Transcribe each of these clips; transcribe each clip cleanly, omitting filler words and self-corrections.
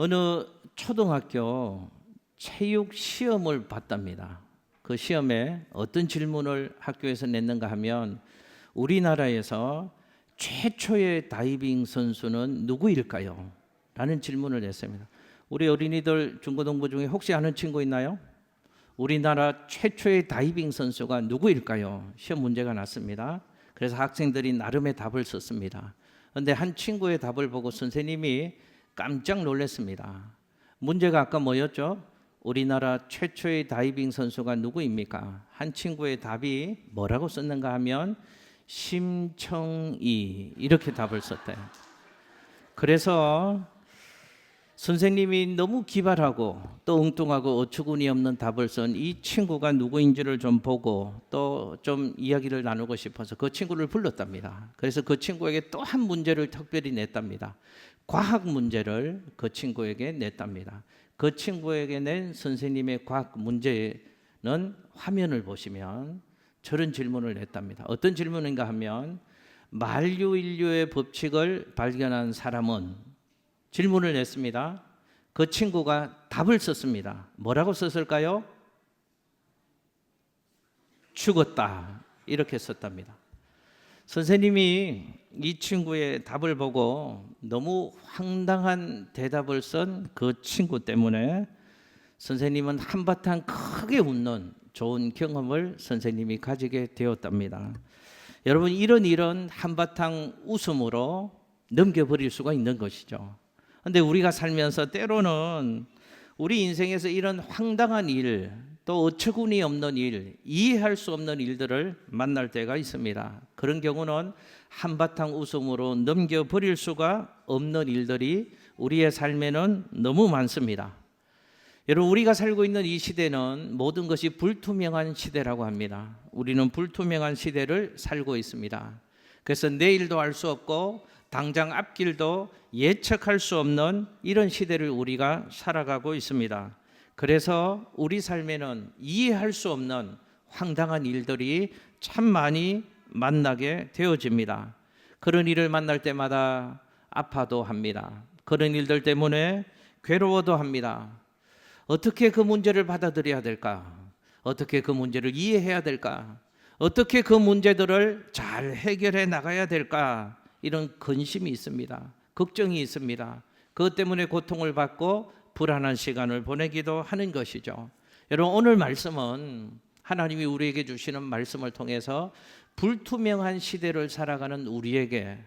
어느 초등학교 체육 시험을 봤답니다. 그 시험에 어떤 질문을 학교에서 냈는가 하면 우리나라에서 최초의 다이빙 선수는 누구일까요? 라는 질문을 냈습니다. 우리 어린이들 중고등부 중에 혹시 아는 친구 있나요? 우리나라 최초의 다이빙 선수가 누구일까요? 시험 문제가 났습니다. 그래서 학생들이 나름의 답을 썼습니다. 그런데 한 친구의 답을 보고 선생님이 깜짝 놀랐습니다. 문제가 아까 뭐였죠? 우리나라 최초의 다이빙 선수가 누구입니까? 한 친구의 답이 뭐라고 썼는가 하면 심청이 이렇게 답을 썼대요. 그래서 선생님이 너무 기발하고 또 엉뚱하고 어처구니 없는 답을 쓴 이 친구가 누구인지를 좀 보고 또 좀 이야기를 나누고 싶어서 그 친구를 불렀답니다. 그래서 그 친구에게 또 한 문제를 특별히 냈답니다. 과학 문제를 그 친구에게 냈답니다. 그 친구에게 낸 선생님의 과학 문제는 화면을 보시면 저런 질문을 냈답니다. 어떤 질문인가 하면 만유인류의 법칙을 발견한 사람은 질문을 냈습니다. 그 친구가 답을 썼습니다. 뭐라고 썼을까요? 죽었다. 이렇게 썼답니다. 선생님이 이 친구의 답을 보고 너무 황당한 대답을 쓴 그 친구 때문에 선생님은 한바탕 크게 웃는 좋은 경험을 선생님이 가지게 되었답니다. 여러분, 이런 한바탕 웃음으로 넘겨버릴 수가 있는 것이죠. 그런데 우리가 살면서 때로는 우리 인생에서 이런 황당한 일, 또 어처구니 없는 일, 이해할 수 없는 일들을 만날 때가 있습니다. 그런 경우는 한바탕 웃음으로 넘겨버릴 수가 없는 일들이 우리의 삶에는 너무 많습니다. 여러분, 우리가 살고 있는 이 시대는 모든 것이 불투명한 시대라고 합니다. 우리는 불투명한 시대를 살고 있습니다. 그래서 내일도 알 수 없고 당장 앞길도 예측할 수 없는 이런 시대를 우리가 살아가고 있습니다. 그래서 우리 삶에는 이해할 수 없는 황당한 일들이 참 많이 만나게 되어집니다. 그런 일을 만날 때마다 아파도 합니다. 그런 일들 때문에 괴로워도 합니다. 어떻게 그 문제를 받아들여야 될까? 어떻게 그 문제를 이해해야 될까? 어떻게 그 문제들을 잘 해결해 나가야 될까? 이런 근심이 있습니다. 걱정이 있습니다. 그것 때문에 고통을 받고 불안한 시간을 보내기도 하는 것이죠. 여러분, 오늘 말씀은 하나님이 우리에게 주시는 말씀을 통해서 불투명한 시대를 살아가는 우리에게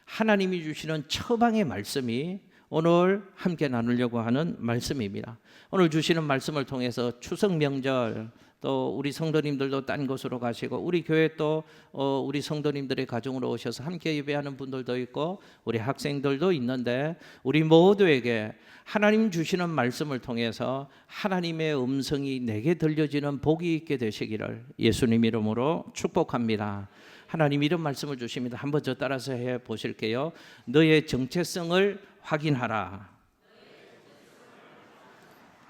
하나님이 주시는 처방의 말씀이 오늘 함께 나누려고 하는 말씀입니다. 오늘 주시는 말씀을 통해서 추석 명절, 또 우리 성도님들도 딴 곳으로 가시고 우리 교회 또 우리 성도님들의 가정으로 오셔서 함께 예배하는 분들도 있고 우리 학생들도 있는데 우리 모두에게 하나님 주시는 말씀을 통해서 하나님의 음성이 내게 들려지는 복이 있게 되시기를 예수님 이름으로 축복합니다. 하나님 이런 말씀을 주십니다. 한번 저 따라서 해 보실게요. 너의 정체성을 확인하라.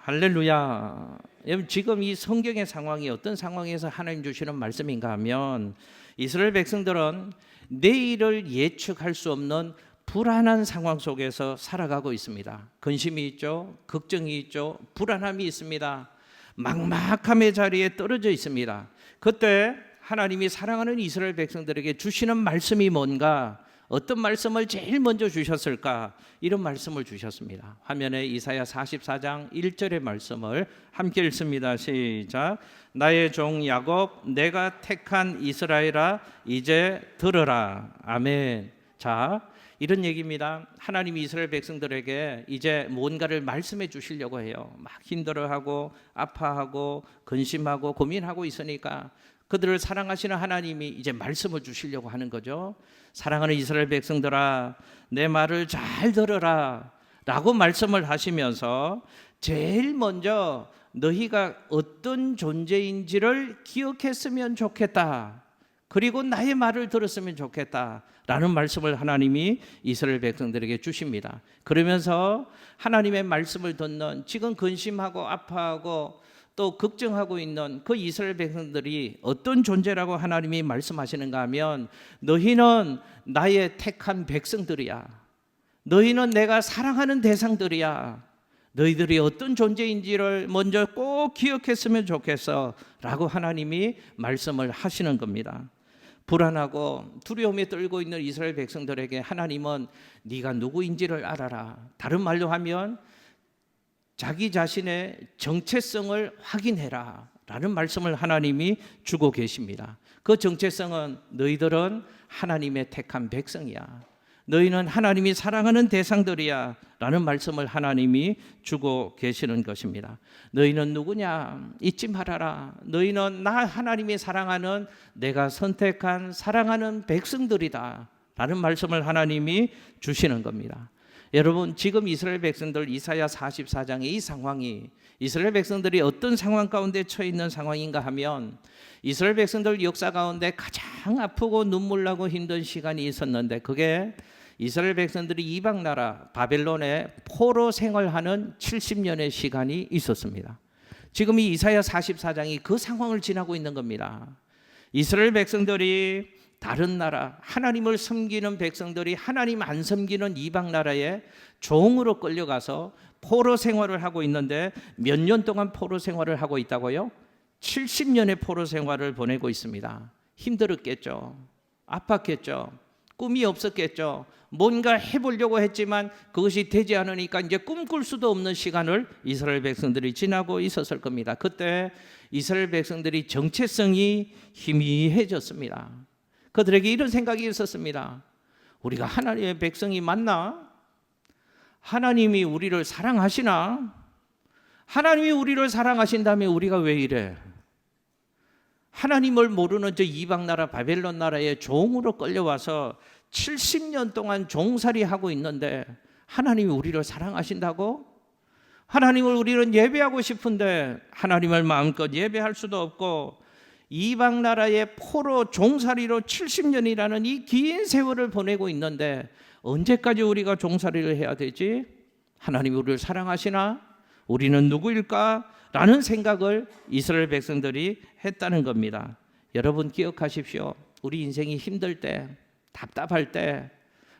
할렐루야. 여러분, 지금 이 성경의 상황이 어떤 상황에서 하나님 주시는 말씀인가 하면 이스라엘 백성들은 내일을 예측할 수 없는 불안한 상황 속에서 살아가고 있습니다. 근심이 있죠. 걱정이 있죠. 불안함이 있습니다. 막막함의 자리에 떨어져 있습니다. 그때 하나님이 사랑하는 이스라엘 백성들에게 주시는 말씀이 뭔가, 어떤 말씀을 제일 먼저 주셨을까? 이런 말씀을 주셨습니다. 화면에 이사야 44장 1절의 말씀을 함께 읽습니다. 시작. 나의 종 야곱, 내가 택한 이스라엘아, 이제 들으라. 아멘. 자, 이런 얘기입니다. 하나님이 이스라엘 백성들에게 이제 뭔가를 말씀해 주시려고 해요. 막 힘들어하고 아파하고 근심하고 고민하고 있으니까 그들을 사랑하시는 하나님이 이제 말씀을 주시려고 하는 거죠. 사랑하는 이스라엘 백성들아, 내 말을 잘 들어라 라고 말씀을 하시면서 제일 먼저 너희가 어떤 존재인지를 기억했으면 좋겠다. 그리고 나의 말을 들었으면 좋겠다 라는 말씀을 하나님이 이스라엘 백성들에게 주십니다. 그러면서 하나님의 말씀을 듣는 지금 근심하고 아파하고 또 걱정하고 있는 그 이스라엘 백성들이 어떤 존재라고 하나님이 말씀하시는가 하면 너희는 나의 택한 백성들이야. 너희는 내가 사랑하는 대상들이야. 너희들이 어떤 존재인지를 먼저 꼭 기억했으면 좋겠어 라고 하나님이 말씀을 하시는 겁니다. 불안하고 두려움에 떨고 있는 이스라엘 백성들에게 하나님은 네가 누구인지를 알아라. 다른 말로 하면 자기 자신의 정체성을 확인해라 라는 말씀을 하나님이 주고 계십니다. 그 정체성은 너희들은 하나님의 택한 백성이야. 너희는 하나님이 사랑하는 대상들이야 라는 말씀을 하나님이 주고 계시는 것입니다. 너희는 누구냐? 잊지 말아라. 너희는 나 하나님이 사랑하는 내가 선택한 사랑하는 백성들이다 라는 말씀을 하나님이 주시는 겁니다. 여러분, 지금 이스라엘 백성들 이사야 44장의 이 상황이 이스라엘 백성들이 어떤 상황 가운데 처해 있는 상황인가 하면 이스라엘 백성들 역사 가운데 가장 아프고 눈물 나고 힘든 시간이 있었는데 그게 이스라엘 백성들이 이방 나라 바벨론에 포로 생활하는 70년의 시간이 있었습니다. 지금 이 이사야 44장이 그 상황을 지나고 있는 겁니다. 이스라엘 백성들이 다른 나라 하나님을 섬기는 백성들이 하나님 안 섬기는 이방 나라에 종으로 끌려가서 포로 생활을 하고 있는데 몇 년 동안 포로 생활을 하고 있다고요? 70년의 포로 생활을 보내고 있습니다. 힘들었겠죠. 아팠겠죠. 꿈이 없었겠죠. 뭔가 해보려고 했지만 그것이 되지 않으니까 이제 꿈꿀 수도 없는 시간을 이스라엘 백성들이 지나고 있었을 겁니다. 그때 이스라엘 백성들이 정체성이 희미해졌습니다. 그들에게 이런 생각이 있었습니다. 우리가 하나님의 백성이 맞나? 하나님이 우리를 사랑하시나? 하나님이 우리를 사랑하신다면 우리가 왜 이래? 하나님을 모르는 저 이방 나라 바벨론 나라의 종으로 끌려와서 70년 동안 종살이하고 있는데 하나님이 우리를 사랑하신다고? 하나님을 우리는 예배하고 싶은데 하나님을 마음껏 예배할 수도 없고 이방 나라의 포로 종살이로 70년이라는 이 긴 세월을 보내고 있는데 언제까지 우리가 종살이를 해야 되지? 하나님이 우리를 사랑하시나? 우리는 누구일까? 라는 생각을 이스라엘 백성들이 했다는 겁니다. 여러분 기억하십시오. 우리 인생이 힘들 때, 답답할 때,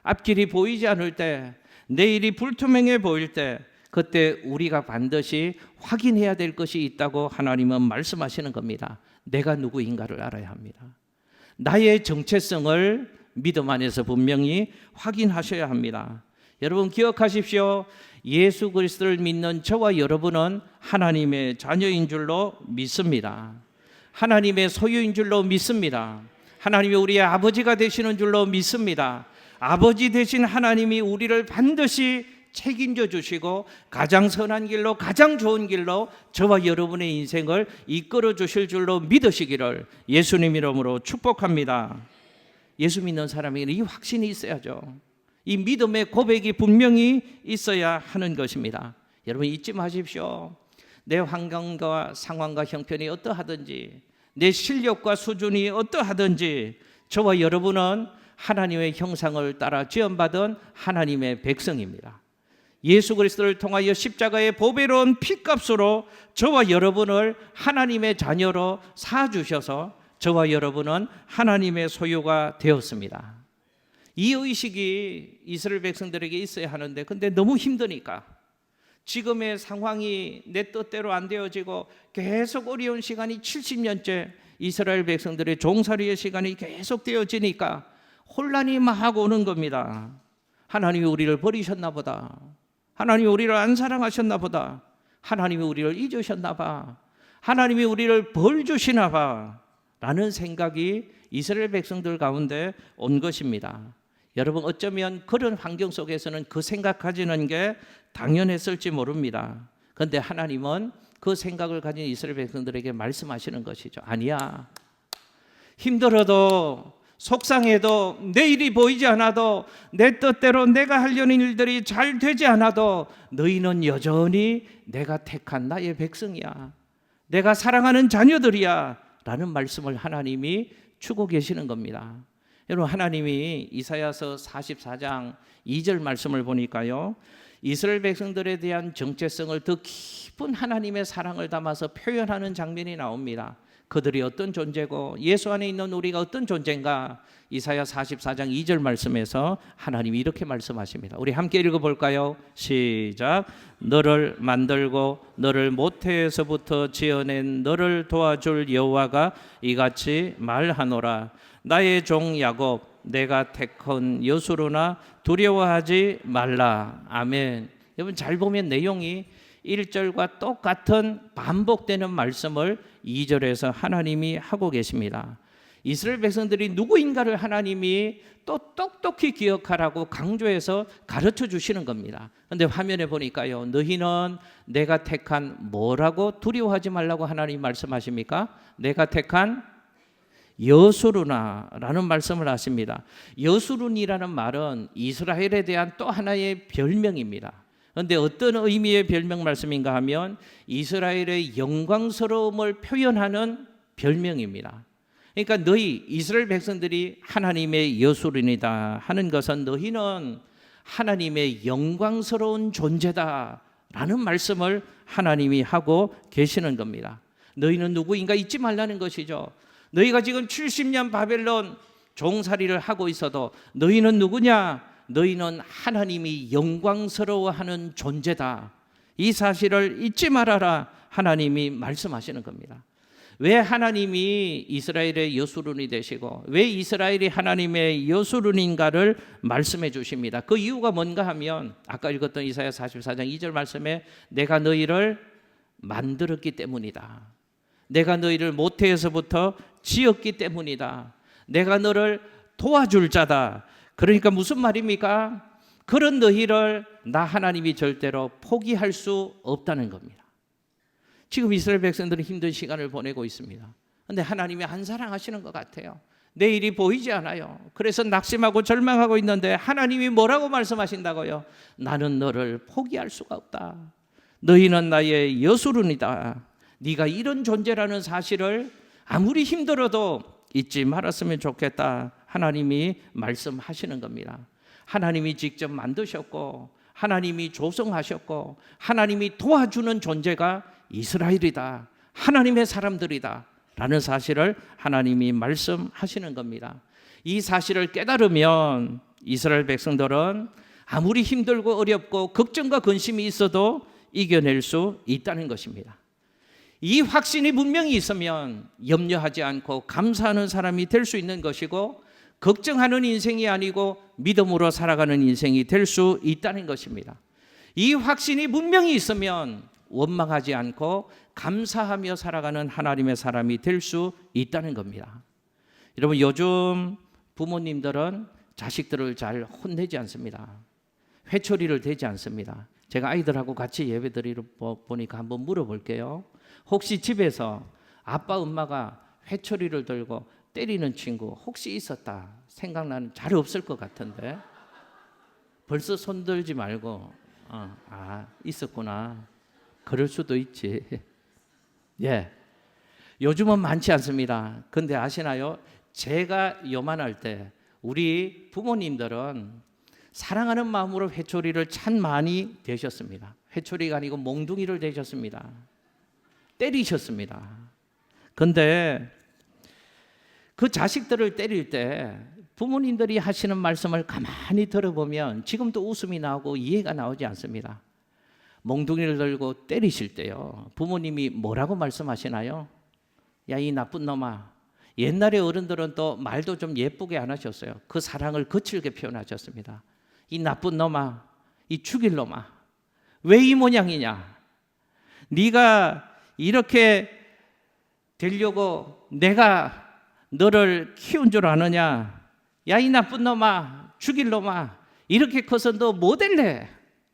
앞길이 보이지 않을 때, 내일이 불투명해 보일 때 그때 우리가 반드시 확인해야 될 것이 있다고 하나님은 말씀하시는 겁니다. 내가 누구인가를 알아야 합니다. 나의 정체성을 믿음 안에서 분명히 확인하셔야 합니다. 여러분 기억하십시오. 예수 그리스도를 믿는 저와 여러분은 하나님의 자녀인 줄로 믿습니다. 하나님의 소유인 줄로 믿습니다. 하나님이 우리의 아버지가 되시는 줄로 믿습니다. 아버지 되신 하나님이 우리를 반드시 책임져 주시고 가장 선한 길로 가장 좋은 길로 저와 여러분의 인생을 이끌어 주실 줄로 믿으시기를 예수님 이름으로 축복합니다. 예수 믿는 사람에게는 이 확신이 있어야죠. 이 믿음의 고백이 분명히 있어야 하는 것입니다. 여러분 잊지 마십시오. 내 환경과 상황과 형편이 어떠하든지 내 실력과 수준이 어떠하든지 저와 여러분은 하나님의 형상을 따라 지음받은 하나님의 백성입니다. 예수 그리스도를 통하여 십자가의 보배로운 피값으로 저와 여러분을 하나님의 자녀로 사주셔서 저와 여러분은 하나님의 소유가 되었습니다. 이 의식이 이스라엘 백성들에게 있어야 하는데 근데 너무 힘드니까 지금의 상황이 내 뜻대로 안 되어지고 계속 어려운 시간이 70년째 이스라엘 백성들의 종살이의 시간이 계속 되어지니까 혼란이 막 오는 겁니다. 하나님이 우리를 버리셨나 보다. 하나님이 우리를 안 사랑하셨나 보다. 하나님이 우리를 잊으셨나 봐. 하나님이 우리를 벌 주시나 봐. 라는 생각이 이스라엘 백성들 가운데 온 것입니다. 여러분 어쩌면 그런 환경 속에서는 그 생각하지는 게 당연했을지 모릅니다. 그런데 하나님은 그 생각을 가진 이스라엘 백성들에게 말씀하시는 것이죠. 아니야. 힘들어도 속상해도 내일이 보이지 않아도 내 뜻대로 내가 하려는 일들이 잘 되지 않아도 너희는 여전히 내가 택한 나의 백성이야. 내가 사랑하는 자녀들이야. 라는 말씀을 하나님이 주고 계시는 겁니다. 여러분 하나님이 이사야서 44장 2절 말씀을 보니까요. 이스라엘 백성들에 대한 정체성을 더 깊은 하나님의 사랑을 담아서 표현하는 장면이 나옵니다. 그들이 어떤 존재고 예수 안에 있는 우리가 어떤 존재인가? 이사야 44장 2절 말씀에서 하나님이 이렇게 말씀하십니다. 우리 함께 읽어볼까요? 시작. 너를 만들고 너를 모태에서부터 지어낸 너를 도와줄 여호와가 이같이 말하노라. 나의 종 야곱 내가 택한 여수로나 두려워하지 말라. 아멘. 여러분 잘 보면 내용이 1절과 똑같은 반복되는 말씀을 2절에서 하나님이 하고 계십니다. 이스라엘 백성들이 누구인가를 하나님이 또 똑똑히 기억하라고 강조해서 가르쳐 주시는 겁니다. 그런데 화면에 보니까요, 너희는 내가 택한 뭐라고 두려워하지 말라고 하나님 말씀하십니까? 내가 택한 여수르나라는 말씀을 하십니다. 여수룬이라는 말은 이스라엘에 대한 또 하나의 별명입니다. 그런데 어떤 의미의 별명 말씀인가 하면 이스라엘의 영광스러움을 표현하는 별명입니다. 그러니까 너희 이스라엘 백성들이 하나님의 여수룬이다 하는 것은 너희는 하나님의 영광스러운 존재다라는 말씀을 하나님이 하고 계시는 겁니다. 너희는 누구인가 잊지 말라는 것이죠. 너희가 지금 70년 바벨론 종살이를 하고 있어도 너희는 누구냐? 너희는 하나님이 영광스러워하는 존재다. 이 사실을 잊지 말아라 하나님이 말씀하시는 겁니다. 왜 하나님이 이스라엘의 여수룬이 되시고 왜 이스라엘이 하나님의 여수룬인가를 말씀해 주십니다. 그 이유가 뭔가 하면 아까 읽었던 이사야 44장 2절 말씀에 내가 너희를 만들었기 때문이다. 내가 너희를 모태에서부터 지었기 때문이다. 내가 너를 도와줄 자다. 그러니까 무슨 말입니까? 그런 너희를 나 하나님이 절대로 포기할 수 없다는 겁니다. 지금 이스라엘 백성들은 힘든 시간을 보내고 있습니다. 그런데 하나님이 안 사랑하시는 것 같아요. 내일이 보이지 않아요. 그래서 낙심하고 절망하고 있는데 하나님이 뭐라고 말씀하신다고요? 나는 너를 포기할 수가 없다. 너희는 나의 여수룬이다. 네가 이런 존재라는 사실을 아무리 힘들어도 잊지 말았으면 좋겠다. 하나님이 말씀하시는 겁니다. 하나님이 직접 만드셨고 하나님이 조성하셨고 하나님이 도와주는 존재가 이스라엘이다. 하나님의 사람들이다. 라는 사실을 하나님이 말씀하시는 겁니다. 이 사실을 깨달으면 이스라엘 백성들은 아무리 힘들고 어렵고 걱정과 근심이 있어도 이겨낼 수 있다는 것입니다. 이 확신이 분명히 있으면 염려하지 않고 감사하는 사람이 될 수 있는 것이고 걱정하는 인생이 아니고 믿음으로 살아가는 인생이 될 수 있다는 것입니다. 이 확신이 분명히 있으면 원망하지 않고 감사하며 살아가는 하나님의 사람이 될 수 있다는 겁니다. 여러분 요즘 부모님들은 자식들을 잘 혼내지 않습니다. 회초리를 대지 않습니다. 제가 아이들하고 같이 예배드리러 보니까 한번 물어볼게요. 혹시 집에서 아빠 엄마가 회초리를 들고 때리는 친구 혹시 있었다 생각나는 잘 없을 것 같은데 벌써 손 들지 말고 있었구나. 그럴 수도 있지. 예, 요즘은 많지 않습니다. 근데 아시나요? 제가 요만할 때 우리 부모님들은 사랑하는 마음으로 회초리를 참 많이 대셨습니다. 회초리가 아니고 몽둥이를 대셨습니다. 때리셨습니다. 근데 그 자식들을 때릴 때 부모님들이 하시는 말씀을 가만히 들어보면 지금도 웃음이 나오고 이해가 나오지 않습니다. 몽둥이를 들고 때리실 때요, 부모님이 뭐라고 말씀하시나요? 야, 이 나쁜 놈아. 옛날에 어른들은 또 말도 좀 예쁘게 안 하셨어요. 그 사랑을 거칠게 표현하셨습니다. 이 나쁜 놈아, 이 죽일 놈아, 왜 이 모양이냐? 네가 이렇게 되려고 내가 너를 키운 줄 아느냐? 야, 이 나쁜 놈아, 죽일 놈아, 이렇게 커서 너 뭐 될래?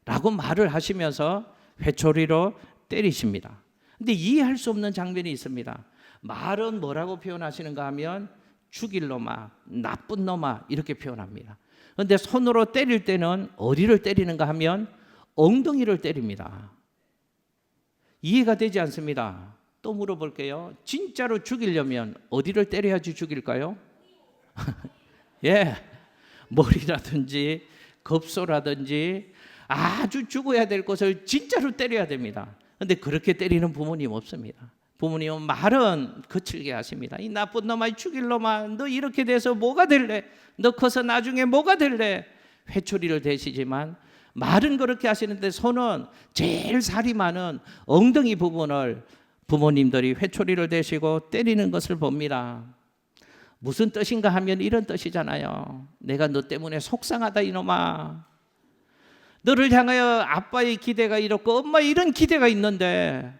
라고 말을 하시면서 회초리로 때리십니다. 근데 이해할 수 없는 장면이 있습니다. 말은 뭐라고 표현하시는가 하면 죽일 놈아, 나쁜 놈아 이렇게 표현합니다. 그런데 손으로 때릴 때는 어디를 때리는가 하면 엉덩이를 때립니다. 이해가 되지 않습니다. 또 물어볼게요. 진짜로 죽이려면 어디를 때려야지 죽일까요? 예, 머리라든지 급소라든지 아주 죽어야 될 것을 진짜로 때려야 됩니다. 그런데 그렇게 때리는 부모님 없습니다. 부모님은 말은 거칠게 하십니다. 이 나쁜 놈아, 이 죽일 놈아, 너 이렇게 돼서 뭐가 될래? 너 커서 나중에 뭐가 될래? 회초리를 대시지만 말은 그렇게 하시는데 손은 제일 살이 많은 엉덩이 부분을 부모님들이 회초리를 대시고 때리는 것을 봅니다. 무슨 뜻인가 하면 이런 뜻이잖아요. 내가 너 때문에 속상하다 이놈아. 너를 향하여 아빠의 기대가 이렇고 엄마의 이런 기대가 있는데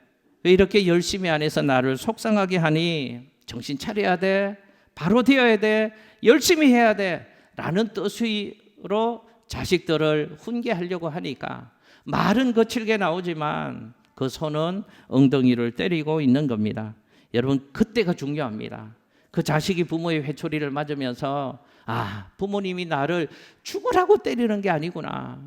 왜 이렇게 열심히 안 해서 나를 속상하게 하니? 정신 차려야 돼. 바로 되어야 돼. 열심히 해야 돼. 라는 뜻으로 자식들을 훈계하려고 하니까 말은 거칠게 나오지만 그 손은 엉덩이를 때리고 있는 겁니다. 여러분, 그때가 중요합니다. 그 자식이 부모의 회초리를 맞으면서 부모님이 나를 죽으라고 때리는 게 아니구나.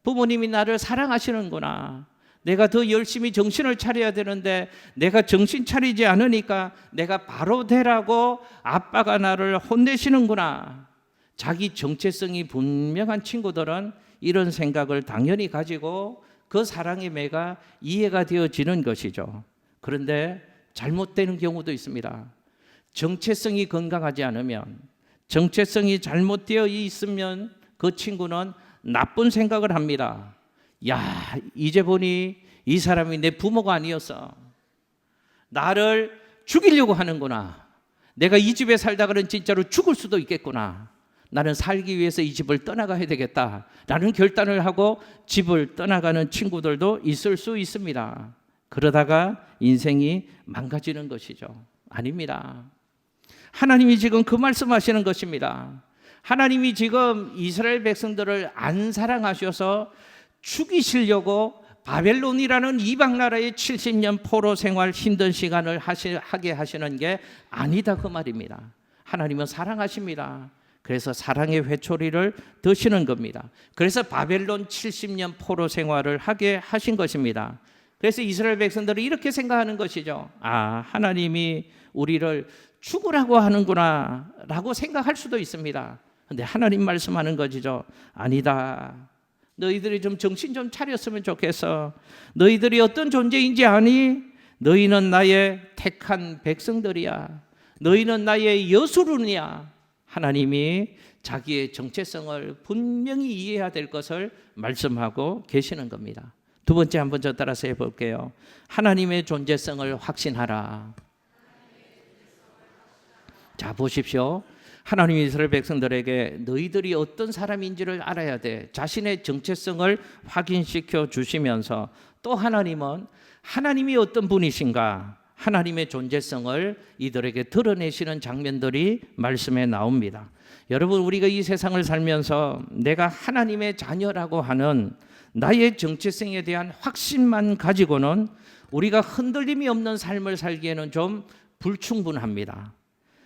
부모님이 나를 사랑하시는구나. 내가 더 열심히 정신을 차려야 되는데 내가 정신 차리지 않으니까 내가 바로 되라고 아빠가 나를 혼내시는구나. 자기 정체성이 분명한 친구들은 이런 생각을 당연히 가지고 그 사랑의 매가 이해가 되어지는 것이죠. 그런데 잘못되는 경우도 있습니다. 정체성이 건강하지 않으면, 정체성이 잘못되어 있으면 그 친구는 나쁜 생각을 합니다. 야, 이제 보니 이 사람이 내 부모가 아니었어. 나를 죽이려고 하는구나. 내가 이 집에 살다가는 진짜로 죽을 수도 있겠구나. 나는 살기 위해서 이 집을 떠나가야 되겠다 라는 결단을 하고 집을 떠나가는 친구들도 있을 수 있습니다. 그러다가 인생이 망가지는 것이죠. 아닙니다. 하나님이 지금 그 말씀하시는 것입니다. 하나님이 지금 이스라엘 백성들을 안 사랑하셔서 죽이시려고 바벨론이라는 이방 나라의 70년 포로 생활 힘든 시간을 하게 하시는 게 아니다 그 말입니다. 하나님은 사랑하십니다. 그래서 사랑의 회초리를 드시는 겁니다. 그래서 바벨론 70년 포로 생활을 하게 하신 것입니다. 그래서 이스라엘 백성들은 이렇게 생각하는 것이죠. 하나님이 우리를 죽으라고 하는구나 라고 생각할 수도 있습니다. 그런데 하나님 말씀하는 것이죠. 아니다. 너희들이 좀 정신 좀 차렸으면 좋겠어. 너희들이 어떤 존재인지 아니? 너희는 나의 택한 백성들이야. 너희는 나의 여수룬이야. 하나님이 자기의 정체성을 분명히 이해해야 될 것을 말씀하고 계시는 겁니다. 두 번째 한번 저 따라서 해볼게요. 하나님의 존재성을 확신하라. 자, 보십시오. 하나님이 이스라엘 백성들에게 너희들이 어떤 사람인지를 알아야 돼. 자신의 정체성을 확인시켜 주시면서 또 하나님은 하나님이 어떤 분이신가, 하나님의 존재성을 이들에게 드러내시는 장면들이 말씀에 나옵니다. 여러분, 우리가 이 세상을 살면서 내가 하나님의 자녀라고 하는 나의 정체성에 대한 확신만 가지고는 우리가 흔들림이 없는 삶을 살기에는 좀 불충분합니다.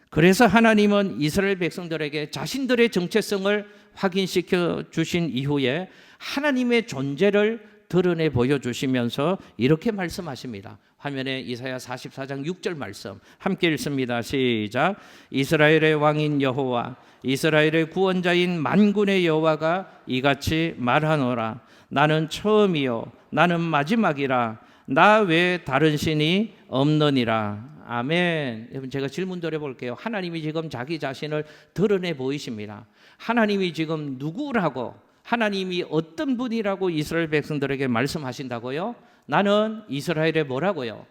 그래서 하나님은 이스라엘 백성들에게 자신들의 정체성을 확인시켜 주신 이후에 하나님의 존재를 드러내 보여주시면서 이렇게 말씀하십니다. 화면에 이사야 44장 6절 말씀 함께 읽습니다. 시작. 이스라엘의 왕인 여호와, 이스라엘의 구원자인 만군의 여호와가 이같이 말하노라. 나는 처음이요 나는 마지막이라. 나 외에 다른 신이 없느니라. 아멘. 여러분, 제가 질문 드려볼게요. 하나님이 지금 자기 자신을 드러내 보이십니다. 하나님이 지금 누구라고, 하나님이 어떤 분이라고 이스라엘 백성들에게 말씀하신다고요? 나는 이스라엘의 뭐라고요?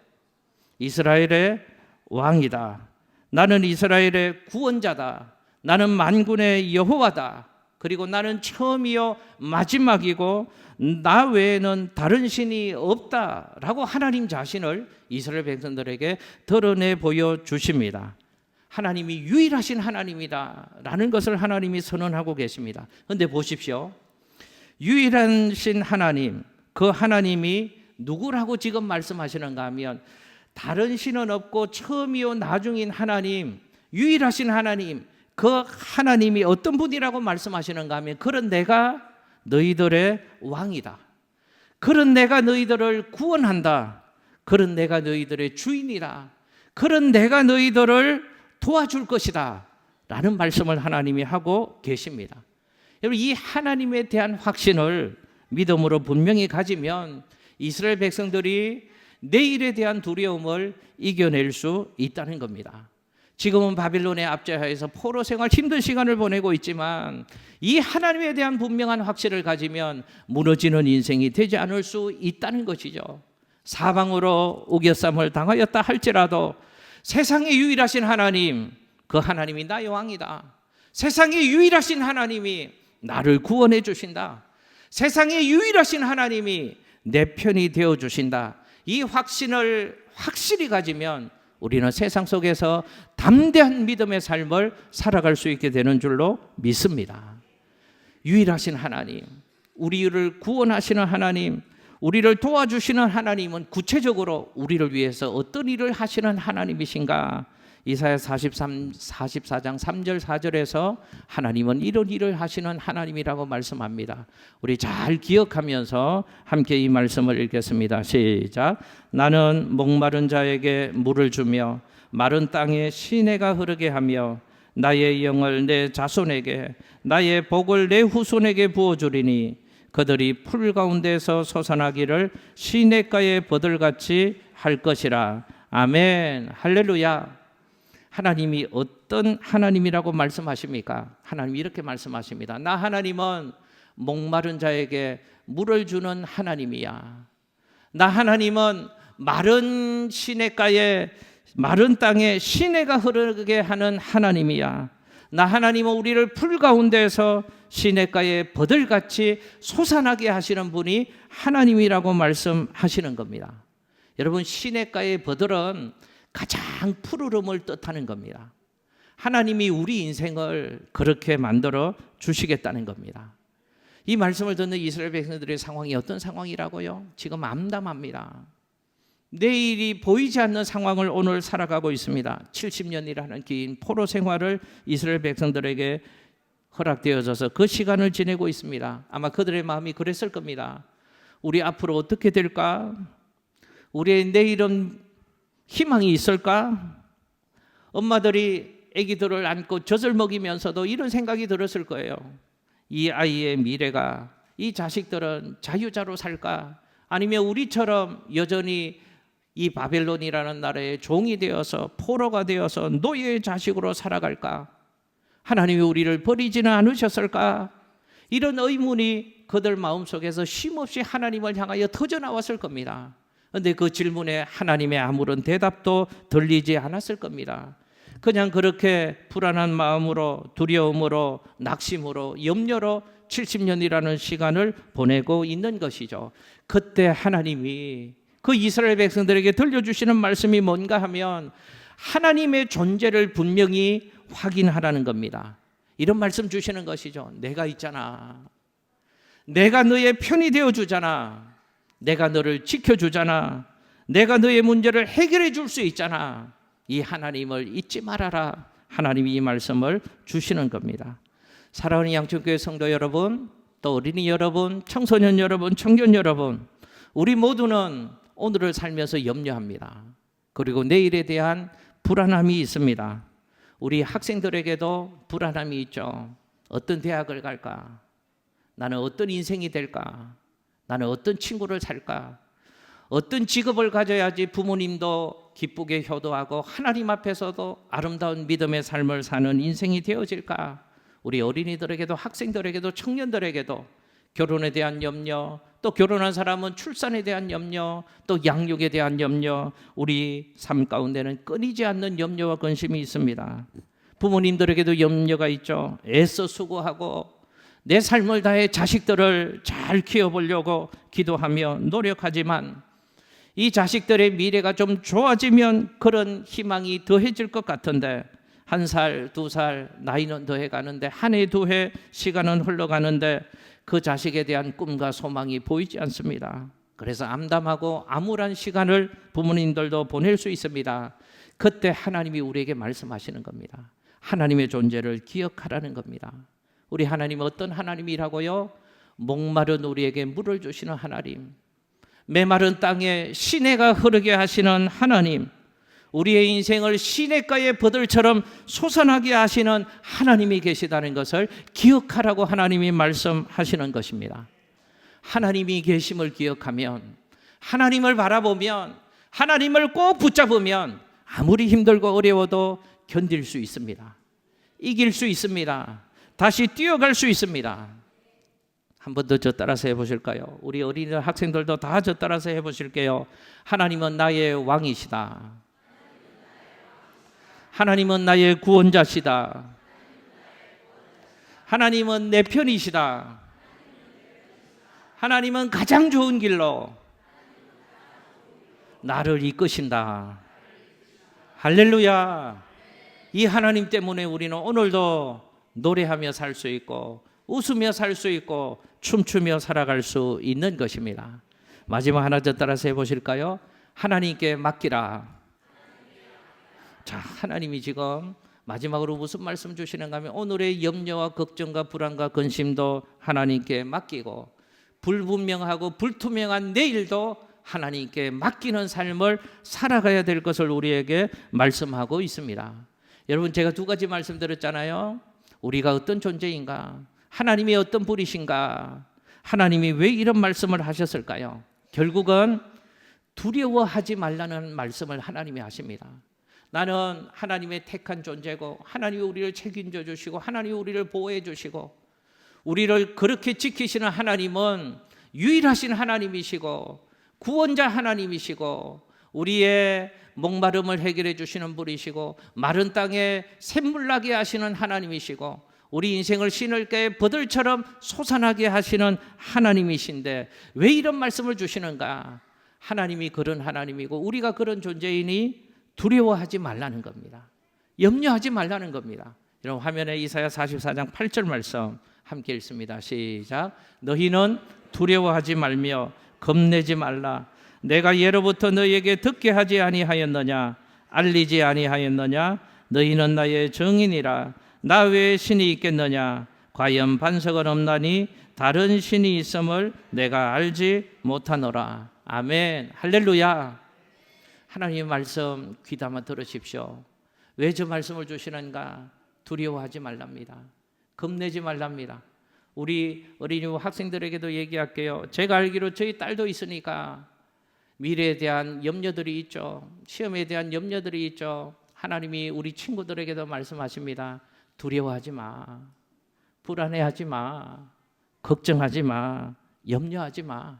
이스라엘의 왕이다. 나는 이스라엘의 구원자다. 나는 만군의 여호와다. 그리고 나는 처음이요 마지막이고 나 외에는 다른 신이 없다라고 하나님 자신을 이스라엘 백성들에게 드러내 보여주십니다. 하나님이 유일하신 하나님이다라는 것을 하나님이 선언하고 계십니다. 그런데 보십시오. 유일하신 하나님, 그 하나님이 누구라고 지금 말씀하시는가 하면 다른 신은 없고 처음이요 나중인 하나님, 유일하신 하나님, 그 하나님이 어떤 분이라고 말씀하시는가 하면 그런 내가 너희들의 왕이다. 그런 내가 너희들을 구원한다. 그런 내가 너희들의 주인이다. 그런 내가 너희들을 도와줄 것이다 라는 말씀을 하나님이 하고 계십니다. 여러분, 이 하나님에 대한 확신을 믿음으로 분명히 가지면 이스라엘 백성들이 내일에 대한 두려움을 이겨낼 수 있다는 겁니다. 지금은 바빌론의 압제하에서 포로 생활 힘든 시간을 보내고 있지만 이 하나님에 대한 분명한 확신을 가지면 무너지는 인생이 되지 않을 수 있다는 것이죠. 사방으로 우겨쌈을 당하였다 할지라도 세상의 유일하신 하나님, 그 하나님이 나의 왕이다. 세상의 유일하신 하나님이 나를 구원해 주신다. 세상의 유일하신 하나님이 내 편이 되어 주신다. 이 확신을 확실히 가지면 우리는 세상 속에서 담대한 믿음의 삶을 살아갈 수 있게 되는 줄로 믿습니다. 유일하신 하나님, 우리를 구원하시는 하나님, 우리를 도와주시는 하나님은 구체적으로 우리를 위해서 어떤 일을 하시는 하나님이신가? 이사야 44장 3절 4절에서 하나님은 이런 일을 하시는 하나님이라고 말씀합니다. 우리 잘 기억하면서 함께 이 말씀을 읽겠습니다. 시작. 나는 목마른 자에게 물을 주며 마른 땅에 시내가 흐르게 하며 나의 영을 내 자손에게 나의 복을 내 후손에게 부어주리니 그들이 풀 가운데서 솟아나기를 시냇가의 버들같이 할 것이라. 아멘. 할렐루야. 하나님이 어떤 하나님이라고 말씀하십니까? 하나님이 이렇게 말씀하십니다. 나 하나님은 목마른 자에게 물을 주는 하나님이야. 나 하나님은 마른 시냇가에 마른 땅에 시내가 흐르게 하는 하나님이야. 나 하나님은 우리를 풀 가운데에서 시냇가에 버들같이 솟아나게 하시는 분이 하나님이라고 말씀하시는 겁니다. 여러분, 시냇가의 버들은 가장 푸르름을 뜻하는 겁니다. 하나님이 우리 인생을 그렇게 만들어 주시겠다는 겁니다. 이 말씀을 듣는 이스라엘 백성들의 상황이 어떤 상황이라고요? 지금 암담합니다. 내일이 보이지 않는 상황을 오늘 살아가고 있습니다. 70년이라는 긴 포로 생활을 이스라엘 백성들에게 허락되어져서 그 시간을 지내고 있습니다. 아마 그들의 마음이 그랬을 겁니다. 우리 앞으로 어떻게 될까? 우리의 내일은 희망이 있을까? 엄마들이 아기들을 안고 젖을 먹이면서도 이런 생각이 들었을 거예요. 이 아이의 미래가, 이 자식들은 자유자로 살까? 아니면 우리처럼 여전히 이 바벨론이라는 나라의 종이 되어서 포로가 되어서 노예의 자식으로 살아갈까? 하나님이 우리를 버리지는 않으셨을까? 이런 의문이 그들 마음속에서 쉼없이 하나님을 향하여 터져나왔을 겁니다. 그런데 그 질문에 하나님의 아무런 대답도 들리지 않았을 겁니다. 그냥 그렇게 불안한 마음으로, 두려움으로, 낙심으로, 염려로 70년이라는 시간을 보내고 있는 것이죠. 그때 하나님이 그 이스라엘 백성들에게 들려주시는 말씀이 뭔가 하면 하나님의 존재를 분명히 확인하라는 겁니다. 이런 말씀 주시는 것이죠. 내가 있잖아. 내가 너의 편이 되어주잖아. 내가 너를 지켜주잖아. 내가 너의 문제를 해결해 줄 수 있잖아. 이 하나님을 잊지 말아라. 하나님이 이 말씀을 주시는 겁니다. 사랑하는 양천교회 성도 여러분, 또 어린이 여러분, 청소년 여러분, 청년 여러분, 우리 모두는 오늘을 살면서 염려합니다. 그리고 내일에 대한 불안함이 있습니다. 우리 학생들에게도 불안함이 있죠. 어떤 대학을 갈까? 나는 어떤 인생이 될까? 나는 어떤 친구를 살까? 어떤 직업을 가져야지 부모님도 기쁘게 효도하고 하나님 앞에서도 아름다운 믿음의 삶을 사는 인생이 되어질까? 우리 어린이들에게도 학생들에게도 청년들에게도 결혼에 대한 염려, 또 결혼한 사람은 출산에 대한 염려, 또 양육에 대한 염려, 우리 삶 가운데는 끊이지 않는 염려와 근심이 있습니다. 부모님들에게도 염려가 있죠. 애써 수고하고 내 삶을 다해 자식들을 잘 키워보려고 기도하며 노력하지만 이 자식들의 미래가 좀 좋아지면 그런 희망이 더해질 것 같은데 1살, 2살 나이는 더해가는데 한 해, 2해 시간은 흘러가는데 그 자식에 대한 꿈과 소망이 보이지 않습니다. 그래서 암담하고 암울한 시간을 부모님들도 보낼 수 있습니다. 그때 하나님이 우리에게 말씀하시는 겁니다. 하나님의 존재를 기억하라는 겁니다. 우리 하나님은 어떤 하나님이라고요? 목마른 우리에게 물을 주시는 하나님, 메마른 땅에 시내가 흐르게 하시는 하나님, 우리의 인생을 시냇가의 버들처럼 솟아나게 하시는 하나님이 계시다는 것을 기억하라고 하나님이 말씀하시는 것입니다. 하나님이 계심을 기억하면, 하나님을 바라보면 하나님을 꼭 붙잡으면 아무리 힘들고 어려워도 견딜 수 있습니다. 이길 수 있습니다. 다시 뛰어갈 수 있습니다. 한 번 더 저 따라서 해보실까요? 우리 어린이 학생들도 다 저 따라서 해보실게요. 하나님은 나의 왕이시다. 하나님은 나의 구원자시다. 하나님은 내 편이시다. 하나님은 가장 좋은 길로 나를 이끄신다. 할렐루야. 이 하나님 때문에 우리는 오늘도 노래하며 살 수 있고 웃으며 살 수 있고 춤추며 살아갈 수 있는 것입니다. 마지막 하나 더 따라서 해보실까요? 하나님께 맡기라. 자, 하나님이 지금 마지막으로 무슨 말씀 주시는가 하면 오늘의 염려와 걱정과 불안과 근심도 하나님께 맡기고 불분명하고 불투명한 내일도 하나님께 맡기는 삶을 살아가야 될 것을 우리에게 말씀하고 있습니다. 여러분, 제가 두 가지 말씀드렸잖아요. 우리가 어떤 존재인가? 하나님이 어떤 분이신가? 하나님이 왜 이런 말씀을 하셨을까요? 결국은 두려워하지 말라는 말씀을 하나님이 하십니다. 나는 하나님의 택한 존재고 하나님이 우리를 책임져 주시고 하나님이 우리를 보호해 주시고 우리를 그렇게 지키시는 하나님은 유일하신 하나님이시고 구원자 하나님이시고 우리의 목마름을 해결해 주시는 분이시고 마른 땅에 샘물 나게 하시는 하나님이시고 우리 인생을 시냇가의 버들처럼 솟아나게 하시는 하나님이신데 왜 이런 말씀을 주시는가? 하나님이 그런 하나님이고 우리가 그런 존재이니 두려워하지 말라는 겁니다. 염려하지 말라는 겁니다. 여러분, 화면에 이사야 44장 8절 말씀 함께 읽습니다. 시작. 너희는 두려워하지 말며 겁내지 말라. 내가 예로부터 너희에게 듣게 하지 아니하였느냐? 알리지 아니하였느냐? 너희는 나의 증인이라. 나 외에 신이 있겠느냐? 과연 반석은 없나니 다른 신이 있음을 내가 알지 못하노라. 아멘. 할렐루야. 하나님의 말씀 귀담아 들으십시오. 왜 저 말씀을 주시는가? 두려워하지 말랍니다. 겁내지 말랍니다. 우리 어린이 학생들에게도 얘기할게요. 제가 알기로 저희 딸도 있으니까 미래에 대한 염려들이 있죠. 시험에 대한 염려들이 있죠. 하나님이 우리 친구들에게도 말씀하십니다. 두려워하지 마. 불안해하지 마. 걱정하지 마. 염려하지 마.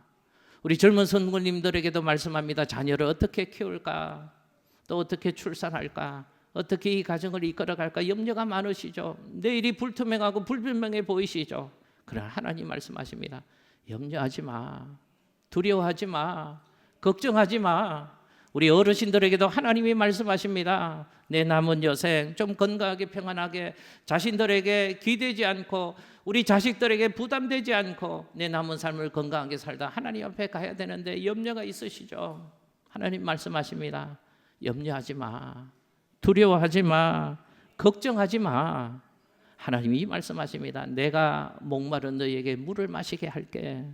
우리 젊은 성도님들에게도 말씀합니다. 자녀를 어떻게 키울까? 또 어떻게 출산할까? 어떻게 이 가정을 이끌어갈까? 염려가 많으시죠. 내일이 불투명하고 불분명해 보이시죠. 그러나 하나님 말씀하십니다. 염려하지 마. 두려워하지 마. 걱정하지 마. 우리 어르신들에게도 하나님이 말씀하십니다. 내 남은 여생 좀 건강하게 평안하게 자신들에게 기대지 않고 우리 자식들에게 부담되지 않고 내 남은 삶을 건강하게 살다 하나님 앞에 가야 되는데 염려가 있으시죠. 하나님 말씀하십니다. 염려하지 마. 두려워하지 마. 걱정하지 마. 하나님이 말씀하십니다. 내가 목마른 너희에게 물을 마시게 할게.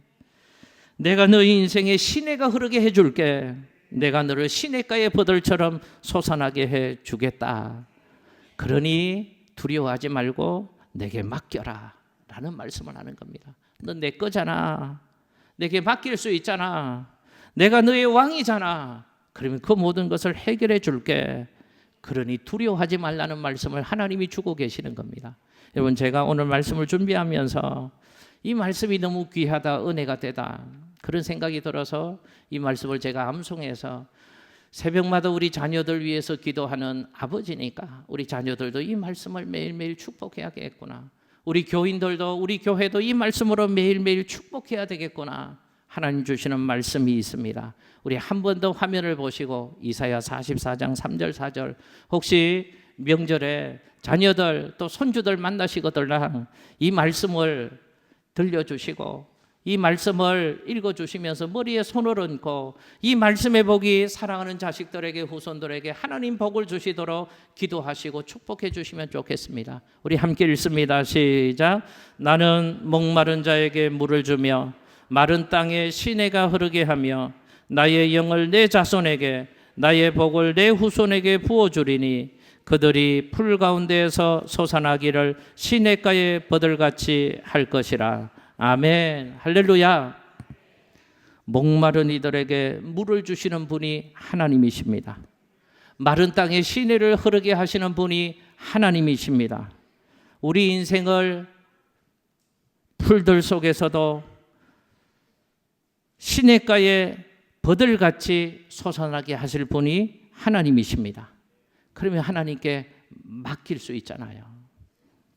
내가 너희 인생에 시내가 흐르게 해줄게. 내가 너를 시냇가의 버들처럼 솟아나게 해주겠다. 그러니 두려워하지 말고 내게 맡겨라 라는 말씀을 하는 겁니다. 너 내 거잖아. 내게 맡길 수 있잖아. 내가 너의 왕이잖아. 그러면 그 모든 것을 해결해 줄게. 그러니 두려워하지 말라는 말씀을 하나님이 주고 계시는 겁니다. 여러분, 제가 오늘 말씀을 준비하면서 이 말씀이 너무 귀하다, 은혜가 되다 그런 생각이 들어서 이 말씀을 제가 암송해서 새벽마다 우리 자녀들 위해서 기도하는 아버지니까 우리 자녀들도 이 말씀을 매일매일 축복해야겠구나. 우리 교인들도 우리 교회도 이 말씀으로 매일매일 축복해야 되겠구나. 하나님 주시는 말씀이 있습니다. 우리 한 번 더 화면을 보시고 이사야 44장 3절 4절 혹시 명절에 자녀들 또 손주들 만나시거들랑 이 말씀을 들려주시고 이 말씀을 읽어주시면서 머리에 손을 얹고 이 말씀의 복이 사랑하는 자식들에게 후손들에게 하나님 복을 주시도록 기도하시고 축복해 주시면 좋겠습니다. 우리 함께 읽습니다. 시작. 나는 목마른 자에게 물을 주며 마른 땅에 시내가 흐르게 하며 나의 영을 내 자손에게 나의 복을 내 후손에게 부어주리니 그들이 풀 가운데에서 솟아나기를 시냇가의 버들같이 할 것이라. 아멘. 할렐루야. 목마른 이들에게 물을 주시는 분이 하나님이십니다. 마른 땅에 시내를 흐르게 하시는 분이 하나님이십니다. 우리 인생을 풀들 속에서도 시냇가에 버들같이 솟아나게 하실 분이 하나님이십니다. 그러면 하나님께 맡길 수 있잖아요.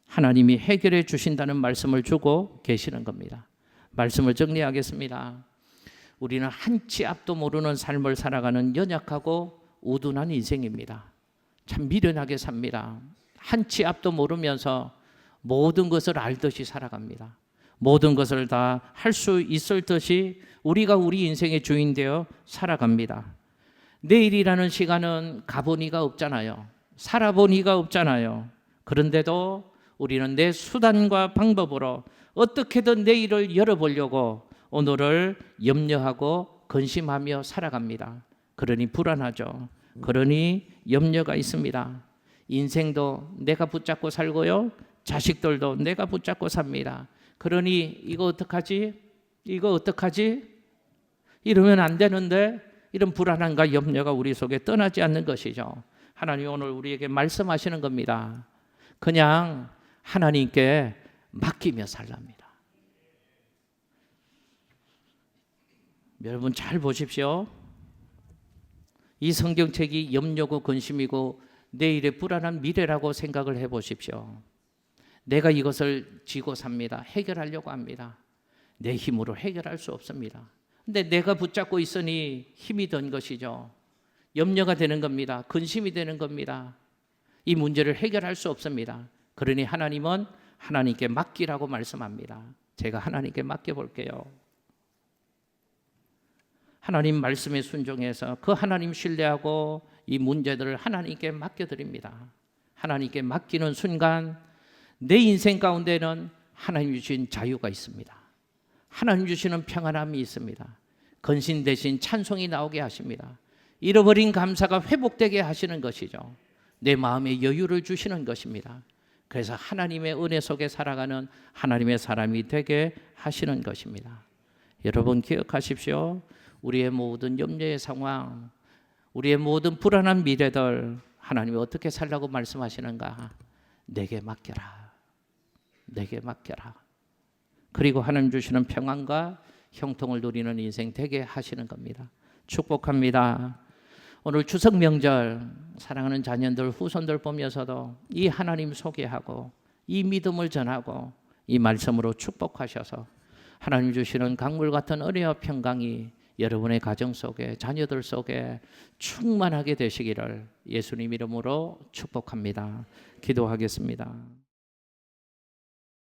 하나님이 해결해 주신다는 말씀을 주고 계시는 겁니다. 말씀을 정리하겠습니다. 우리는 한 치 앞도 모르는 삶을 살아가는 연약하고 우둔한 인생입니다. 참 미련하게 삽니다. 한 치 앞도 모르면서 모든 것을 알듯이 살아갑니다. 모든 것을 다 할 수 있을 듯이 우리가 우리 인생의 주인 되어 살아갑니다. 내일이라는 시간은 가보니가 없잖아요. 살아보니가 없잖아요. 그런데도 우리는 내 수단과 방법으로 어떻게든 내일을 열어보려고 오늘을 염려하고 근심하며 살아갑니다. 그러니 불안하죠. 그러니 염려가 있습니다. 인생도 내가 붙잡고 살고요. 자식들도 내가 붙잡고 삽니다. 그러니 이거 어떡하지? 이거 어떡하지? 이러면 안 되는데 이런 불안함과 염려가 우리 속에 떠나지 않는 것이죠. 하나님 오늘 우리에게 말씀하시는 겁니다. 그냥 하나님께 맡기며 살랍니다. 여러분 잘 보십시오. 이 성경책이 염려고 근심이고 내일의 불안한 미래라고 생각을 해보십시오. 내가 이것을 쥐고 삽니다. 해결하려고 합니다. 내 힘으로 해결할 수 없습니다. 근데 내가 붙잡고 있으니 힘이 든 것이죠. 염려가 되는 겁니다. 근심이 되는 겁니다. 이 문제를 해결할 수 없습니다. 그러니 하나님은 하나님께 맡기라고 말씀합니다. 제가 하나님께 맡겨볼게요. 하나님 말씀에 순종해서 그 하나님 신뢰하고 이 문제들을 하나님께 맡겨드립니다. 하나님께 맡기는 순간 내 인생 가운데는 하나님 주신 자유가 있습니다. 하나님 주시는 평안함이 있습니다. 건신 대신 찬송이 나오게 하십니다. 잃어버린 감사가 회복되게 하시는 것이죠. 내 마음에 여유를 주시는 것입니다. 그래서 하나님의 은혜 속에 살아가는 하나님의 사람이 되게 하시는 것입니다. 여러분 기억하십시오. 우리의 모든 염려의 상황, 우리의 모든 불안한 미래들 하나님이 어떻게 살라고 말씀하시는가? 내게 맡겨라. 내게 맡겨라. 그리고 하나님 주시는 평안과 형통을 누리는 인생 되게 하시는 겁니다. 축복합니다. 오늘 추석 명절 사랑하는 자녀들 후손들 보면서도 이 하나님 소개하고 이 믿음을 전하고 이 말씀으로 축복하셔서 하나님 주시는 강물 같은 은혜와 평강이 여러분의 가정 속에 자녀들 속에 충만하게 되시기를 예수님 이름으로 축복합니다. 기도하겠습니다.